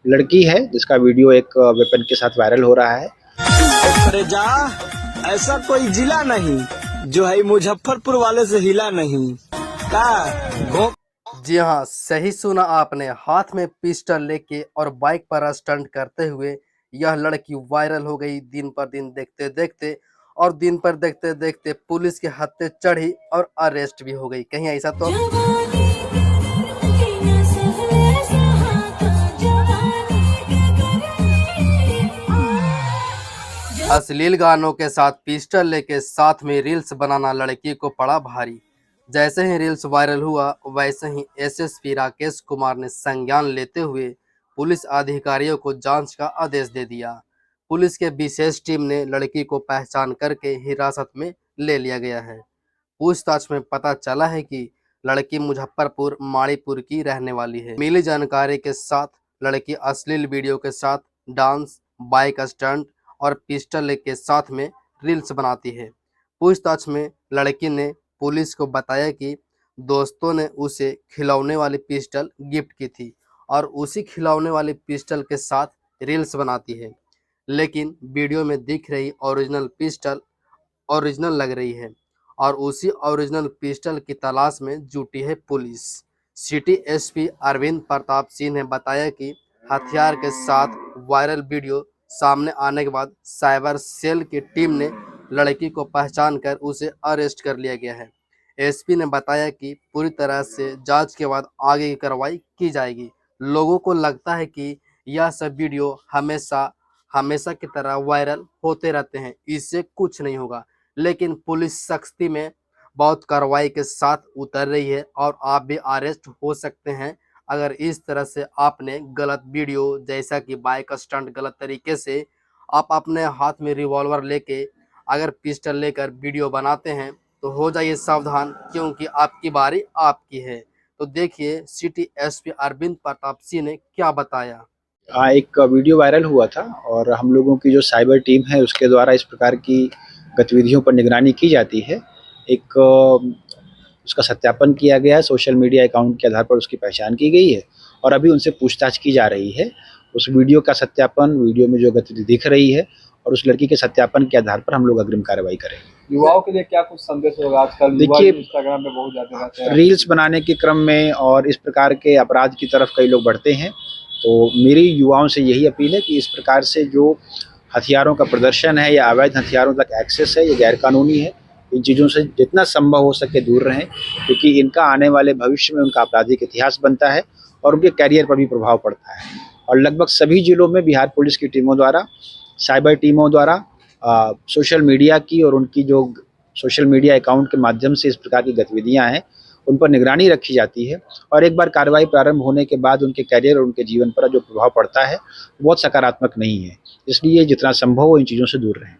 लड़की है जिसका वीडियो एक वेपन के साथ वायरल हो रहा है। अरे जा, ऐसा कोई जिला नहीं जो है मुजफ्फरपुर वाले से हिला नहीं का। जी हाँ, सही सुना आपने। हाथ में पिस्टल लेके और बाइक पर स्टंट करते हुए यह लड़की वायरल हो गई दिन पर दिन देखते देखते, और दिन पर देखते देखते पुलिस के हत्थे चढ़ी और अरेस्ट भी हो गई। कहीं ऐसा तो अश्लील गानों के साथ पिस्टल लेके साथ में रील्स बनाना लड़की को पड़ा भारी। जैसे ही रील्स वायरल हुआ वैसे ही एसएसपी राकेश कुमार ने संज्ञान लेते हुए पुलिस अधिकारियों को जांच का आदेश दे दिया। पुलिस के विशेष टीम ने लड़की को पहचान करके हिरासत में ले लिया गया है। पूछताछ में पता चला है कि लड़की मुजफ्फरपुर माड़ीपुर की रहने वाली है। मिली जानकारी के साथ लड़की अश्लील वीडियो के साथ डांस, बाइक स्टंट और पिस्टल के साथ में रील्स बनाती है। पूछताछ में लड़की ने पुलिस को बताया कि दोस्तों ने उसे खिलौने वाली पिस्टल गिफ्ट की थी और उसी खिलौने वाली पिस्टल के साथ रील्स बनाती है, लेकिन वीडियो में दिख रही ओरिजिनल पिस्टल ओरिजिनल लग रही है और उसी ओरिजिनल पिस्टल की तलाश में जुटी है पुलिस। सिटी एसपी अरविंद प्रताप सिंह ने बताया कि हथियार के साथ वायरल वीडियो सामने आने के बाद साइबर सेल की टीम ने लड़की को पहचान कर उसे अरेस्ट कर लिया गया है। एसपी ने बताया कि पूरी तरह से जांच के बाद आगे की कार्रवाई की जाएगी। लोगों को लगता है कि यह सब वीडियो हमेशा की तरह वायरल होते रहते हैं, इससे कुछ नहीं होगा, लेकिन पुलिस सख्ती में बहुत कार्रवाई के साथ उतर रही है और आप भी अरेस्ट हो सकते हैं अगर इस तरह से आपने गलत वीडियो, जैसा कि बाइक स्टंट, गलत तरीके से आप अपने हाथ में रिवॉल्वर लेके अगर पिस्टल लेकर वीडियो बनाते हैं तो हो जाइए सावधान, क्योंकि आपकी बारी आपकी है। तो देखिए सिटी एसपी अरविंद प्रताप सिंह ने क्या बताया। एक वीडियो वायरल हुआ था और हम लोगों की जो साइबर टीम है उसके द्वारा इस प्रकार की गतिविधियों पर निगरानी की जाती है। एक उसका सत्यापन किया गया है, सोशल मीडिया अकाउंट के आधार पर उसकी पहचान की गई है और अभी उनसे पूछताछ की जा रही है। उस वीडियो का सत्यापन, वीडियो में जो गतिविधि दिख रही है और उस लड़की के सत्यापन के आधार पर हम लोग अग्रिम कार्रवाई करेंगे। युवाओं के लिए क्या कुछ संदेश होगा? आजकल देखिए, इंस्टाग्राम पे बहुत ज्यादा रहते हैं, रील्स बनाने के क्रम में और इस प्रकार के अपराध की तरफ कई लोग बढ़ते हैं, तो मेरी युवाओं से यही अपील है कि इस प्रकार से जो हथियारों का प्रदर्शन है या अवैध हथियारों तक एक्सेस है, ये गैरकानूनी है। इन चीज़ों से जितना संभव हो सके दूर रहें, क्योंकि इनका आने वाले भविष्य में उनका आपराधिक इतिहास बनता है और उनके करियर पर भी प्रभाव पड़ता है। और लगभग सभी जिलों में बिहार पुलिस की टीमों द्वारा, साइबर टीमों द्वारा सोशल मीडिया की और उनकी जो सोशल मीडिया अकाउंट के माध्यम से इस प्रकार की गतिविधियां हैं उन पर निगरानी रखी जाती है और एक बार कार्रवाई प्रारंभ होने के बाद उनके करियर और उनके जीवन पर जो प्रभाव पड़ता है वो बहुत सकारात्मक नहीं है। इसलिए जितना संभव हो इन चीज़ों से दूर रहें।